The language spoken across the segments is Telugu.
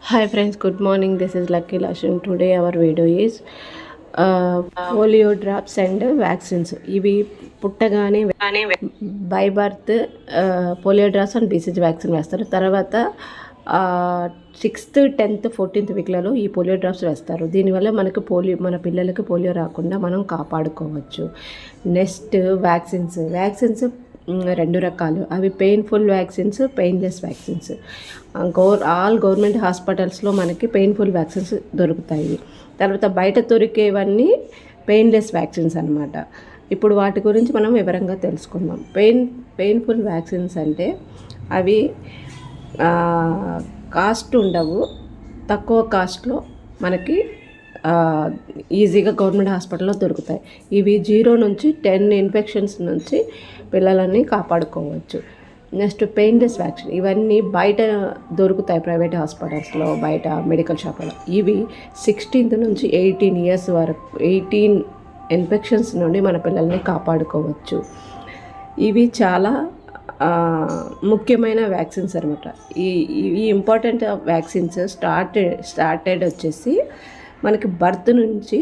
Hi friends, good morning. This is Lucky Lashan. Today our video is polio drops and vaccines. ఇవి పుట్టగానే by birth polio drops and BCG vaccine వేస్తారు. తర్వాత 6th, 10th, 14th వీక్లలో ఈ పోలియో డ్రాప్స్ వేస్తారు. దీనివల్ల మనకు మన పిల్లలకి పోలియో రాకుండా మనం కాపాడుకోవచ్చు. నెక్స్ట్ వ్యాక్సిన్స్ రెండు రకాలు. అవి painful vaccines, painless vaccines. All government హాస్పిటల్స్లో మనకి పెయిన్ఫుల్ వ్యాక్సిన్స్ దొరుకుతాయి. తర్వాత బయట దొరికేవన్నీ పెయిన్లెస్ వ్యాక్సిన్స్ అనమాట. ఇప్పుడు వాటి గురించి మనం వివరంగా తెలుసుకుందాం. పెయిన్ఫుల్ వ్యాక్సిన్స్ అంటే అవి కాస్ట్ ఉండవు, తక్కువ కాస్ట్లో మనకి ఈజీగా గవర్నమెంట్ హాస్పిటల్లో దొరుకుతాయి. ఇవి 0 నుంచి 10 ఇన్ఫెక్షన్స్ నుంచి పిల్లలని కాపాడుకోవచ్చు. Next painless vaccine. ఇవన్నీ బయట దొరుకుతాయి, ప్రైవేట్ హాస్పిటల్స్లో, బయట మెడికల్ షాప్లో. ఇవి 16th నుంచి 18 ఇయర్స్ వరకు 18 ఇన్ఫెక్షన్స్ నుండి మన పిల్లల్ని కాపాడుకోవచ్చు. ఇవి చాలా ముఖ్యమైన వ్యాక్సిన్స్ అనమాట. ఈ ఇంపార్టెంట్ వ్యాక్సిన్స్ స్టార్టెడ్ వచ్చేసి మనకి బర్త్ నుంచి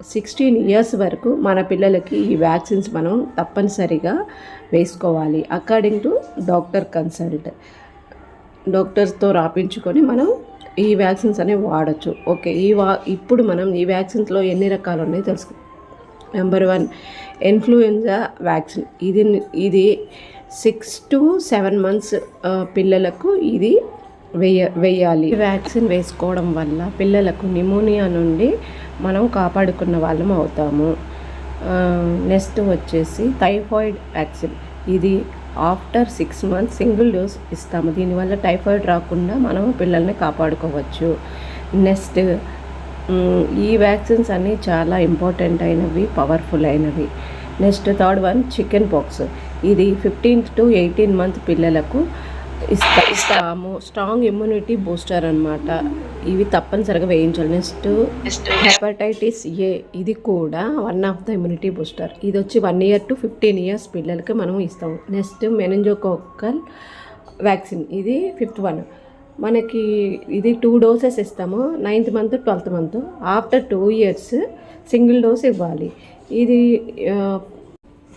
16 ఇయర్స్ వరకు మన పిల్లలకి ఈ వ్యాక్సిన్స్ మనం తప్పనిసరిగా వేసుకోవాలి. అకార్డింగ్ టు డాక్టర్ కన్సల్ట్, డాక్టర్స్తో రాపించుకొని మనం ఈ వ్యాక్సిన్స్ అనేవి వాడచ్చు. ఓకే, ఇప్పుడు మనం ఈ వ్యాక్సిన్స్లో ఎన్ని రకాలు ఉన్నాయో తెలుసుకుందాం. Number 1 influenza vaccine. ఇది 6 to 7 months పిల్లలకు ఇది వేయాలి. వ్యాక్సిన్ వేసుకోవడం వల్ల పిల్లలకు నిమోనియా నుండి మనం కాపాడుకున్న వాళ్ళం అవుతాము. నెక్స్ట్ వచ్చేసి టైఫాయిడ్ వ్యాక్సిన్. ఇది ఆఫ్టర్ 6 months సింగిల్ డోస్ ఇస్తాము. దీనివల్ల టైఫాయిడ్ రాకుండా మనం పిల్లల్ని కాపాడుకోవచ్చు. నెక్స్ట్ ఈ వ్యాక్సిన్స్ అన్నీ చాలా ఇంపార్టెంట్ అయినవి, పవర్ఫుల్ అయినవి. Next third one chicken pox. ఇది 15 to 18 months పిల్లలకు ఇస్తాము. స్ట్రాంగ్ ఇమ్యూనిటీ బూస్టర్ అనమాట. ఇవి తప్పనిసరిగా వేయించాలి. Next hepatitis A. ఇది కూడా one of the immunity booster. ఇది వచ్చి 1 year to 15 years పిల్లలకి మనం ఇస్తాము. Next meningococcal vaccine. ఇది 5th one. మనకి ఇది 2 doses ఇస్తాము, 9th month, 12th month. After 2 years single dose ఇవ్వాలి. ఇది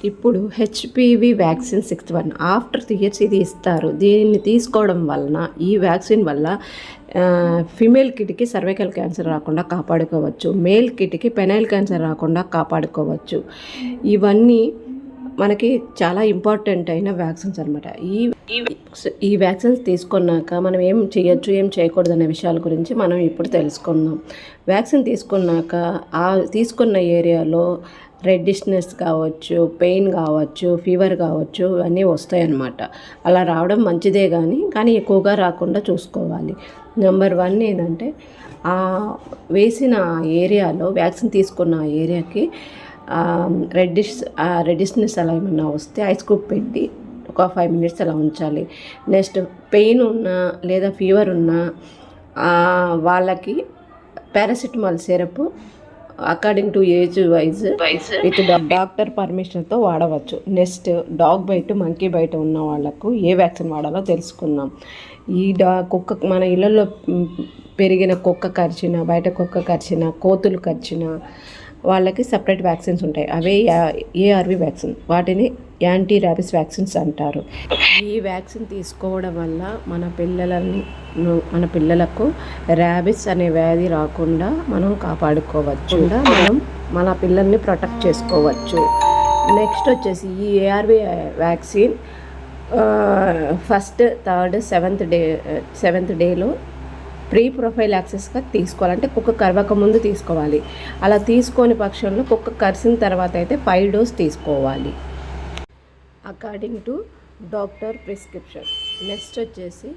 ఇప్పుడు HPV vaccine 6th one. After 3 years ఇది ఇస్తారు. దీన్ని తీసుకోవడం వలన, ఈ వ్యాక్సిన్ వల్ల ఫిమేల్ కిడ్కి సర్వైకల్ క్యాన్సర్ రాకుండా కాపాడుకోవచ్చు, మేల్ కిడ్కి పెనైల్ క్యాన్సర్ రాకుండా కాపాడుకోవచ్చు. ఇవన్నీ మనకి చాలా ఇంపార్టెంట్ అయిన వ్యాక్సిన్స్ అనమాట. ఈ వ్యాక్సిన్స్ తీసుకున్నాక మనం ఏం చేయొచ్చు, ఏం చేయకూడదు అనే విషయాల గురించి మనం ఇప్పుడు తెలుసుకుందాం. వ్యాక్సిన్ తీసుకున్నాక తీసుకున్న ఏరియాలో రెడ్డిష్నెస్ కావచ్చు, పెయిన్ కావచ్చు, ఫీవర్ కావచ్చు, అన్నీ వస్తాయన్నమాట. అలా రావడం మంచిదే కానీ ఎక్కువగా రాకుండా చూసుకోవాలి. నెంబర్ 1 ఏంటంటే వేసిన ఏరియాలో, వ్యాక్సిన్ తీసుకున్న ఏరియాకి రెడ్డిష్నెస్ అలా ఏమన్నా వస్తే ఐస్ క్యూబ్ పెట్టి ఒక 5 minutes అలా ఉంచాలి. నెక్స్ట్ పెయిన్ ఉన్నా లేదా ఫీవర్ ఉన్నా వాళ్ళకి paracetamol syrup according to age wise with doctor పర్మిషన్తో వాడవచ్చు. Next dog bite, monkey bite ఉన్న వాళ్ళకు ఏ వ్యాక్సిన్ వాడాలో తెలుసుకుందాం. కుక్క, మన ఇళ్ళల్లో పెరిగిన కుక్క కరిచిన, బయట కుక్క కరిచిన, కోతులు కరిచిన వాళ్ళకి సపరేట్ వ్యాక్సిన్స్ ఉంటాయి. అవే ARV వ్యాక్సిన్. వాటిని యాంటీ ర్యాబిస్ వ్యాక్సిన్స్ అంటారు. ఈ వ్యాక్సిన్ తీసుకోవడం వల్ల మన పిల్లలకు ర్యాబిస్ అనే వ్యాధి రాకుండా మనం కాపాడుకోవచ్చు, మనం మన పిల్లల్ని ప్రొటెక్ట్ చేసుకోవచ్చు. నెక్స్ట్ వచ్చేసి ఈ ARV vaccine 1st, 3rd, 7th డేలో ప్రీ ప్రొఫైల్ యాక్సెస్గా తీసుకోవాలంటే కుక్క కరవక ముందు తీసుకోవాలి. అలా తీసుకోని పక్షంలో కుక్క కరిసిన తర్వాత అయితే 5 doses తీసుకోవాలి according to doctor prescription. Next వచ్చేసి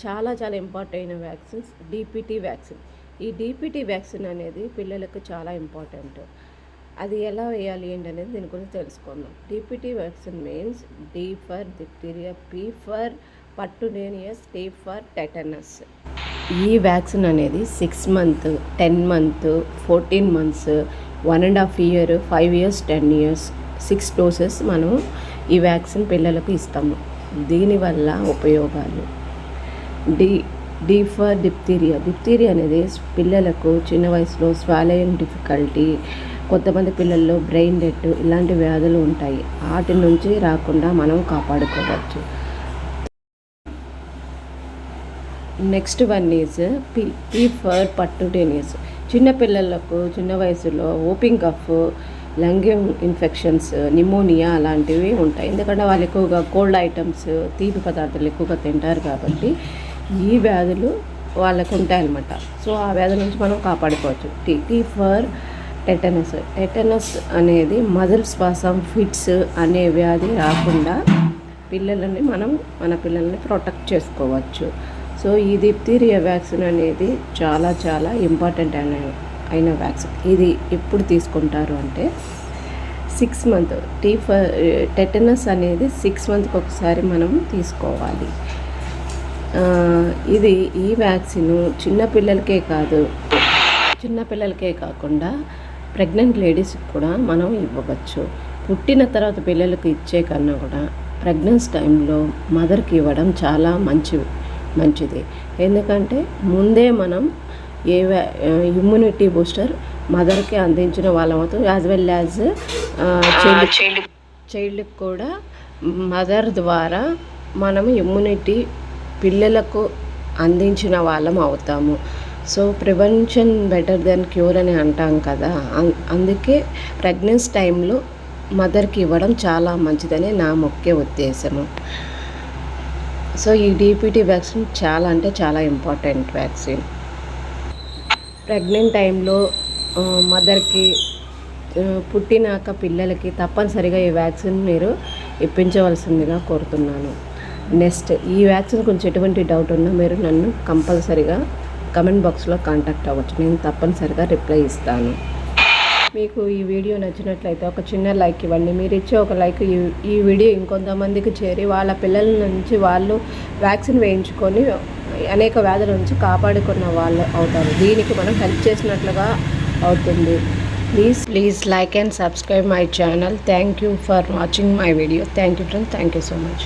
చాలా ఇంపార్టెంట్ అయిన వ్యాక్సిన్స్ DPT వ్యాక్సిన్. ఈ DPT వ్యాక్సిన్ అనేది పిల్లలకు చాలా ఇంపార్టెంట్. అది ఎలా వేయాలి ఏంటనేది దీని గురించి తెలుసుకుందాం. DPT vaccine means D for diphtheria, P for pertussis, T for tetanus. ఈ వ్యాక్సిన్ అనేది 6 months, 10 months, 14 months, 1.5 years, 5 years, 10 years, 6 doses మనం ఈ వ్యాక్సిన్ పిల్లలకు ఇస్తాము. దీనివల్ల ఉపయోగాలు డి ఫర్ డిప్తీరియా. డిప్తీరియా అనేది పిల్లలకు చిన్న వయసులో స్వాలయింగ్ డిఫికల్టీ, కొంతమంది పిల్లల్లో బ్రెయిన్ డెడ్ ఇలాంటి వ్యాధులు ఉంటాయి. వాటి నుంచి రాకుండా మనం కాపాడుకోవచ్చు. Next one is P for pertussis. చిన్నపిల్లలకు చిన్న వయసులో whooping cough, lung infections, pneumonia అలాంటివి ఉంటాయి. ఎందుకంటే వాళ్ళు ఎక్కువగా కోల్డ్ ఐటమ్స్, తీపి పదార్థాలు ఎక్కువగా తింటారు కాబట్టి ఈ వ్యాధులు వాళ్ళకు ఉంటాయన్నమాట. సో ఆ వ్యాధుల నుంచి మనం కాపాడుకోవచ్చు. Tea for tetanus. టెటనస్ అనేది మజిల్ స్పాసం, ఫిట్స్ అనే వ్యాధి రాకుండా మన పిల్లల్ని ప్రొటెక్ట్ చేసుకోవచ్చు. సో ఈ డిప్తీరియా వ్యాక్సిన్ అనేది చాలా చాలా ఇంపార్టెంట్ అయిన వ్యాక్సిన్. ఇది ఎప్పుడు తీసుకుంటారు అంటే 6 months. టెటనస్ అనేది 6 monthsకి ఒకసారి మనం తీసుకోవాలి. ఈ వ్యాక్సిన్ చిన్నపిల్లలకే కాకుండా ప్రెగ్నెంట్ లేడీస్కి కూడా మనం ఇవ్వవచ్చు. పుట్టిన తర్వాత పిల్లలకు ఇచ్చే కన్నా కూడా ప్రెగ్నెన్సీ టైంలో మదర్కి ఇవ్వడం చాలా మంచిది. ఎందుకంటే ముందే మనం ఇమ్యూనిటీ బూస్టర్ మదర్కి అందించిన వాళ్ళం అవుతుంది. యాజ్ వెల్ యాజ్ చైల్డ్కి కూడా మదర్ ద్వారా మనం ఇమ్యూనిటీ పిల్లలకు అందించిన వాళ్ళం అవుతాము. So prevention better than cure అని అంటాం కదా, అందుకే ప్రెగ్నెన్సీ టైంలో మదర్కి ఇవ్వడం చాలా మంచిదని నా ముఖ్య ఉద్దేశము. సో ఈ డిపిటీ వ్యాక్సిన్ చాలా ఇంపార్టెంట్ వ్యాక్సిన్. ప్రెగ్నెంట్ టైంలో మదర్కి, పుట్టినాక పిల్లలకి తప్పనిసరిగా ఈ వ్యాక్సిన్ మీరు ఇప్పించవలసిందిగా కోరుతున్నాను. నెక్స్ట్ ఈ వ్యాక్సిన్ గురించి ఎటువంటి డౌట్ ఉన్నా మీరు నన్ను కంపల్సరిగా కమెంట్ బాక్స్లో కాంటాక్ట్ అవ్వచ్చు. నేను తప్పనిసరిగా రిప్లై ఇస్తాను. మీకు ఈ వీడియో నచ్చినట్లయితే ఒక చిన్న లైక్ ఇవ్వండి. మీరు ఇచ్చే ఒక లైక్ ఈ వీడియో ఇంకొంతమందికి చేరి వాళ్ళ పిల్లల నుంచి వాళ్ళు వ్యాక్సిన్ వేయించుకొని అనేక వ్యాధుల నుంచి కాపాడుకున్న వాళ్ళు అవుతారు. దీనికి మనం హెల్ప్ చేసినట్లుగా అవుతుంది. Please like and subscribe my channel. Thank you for watching my video. Thank you friends. Thank you so much.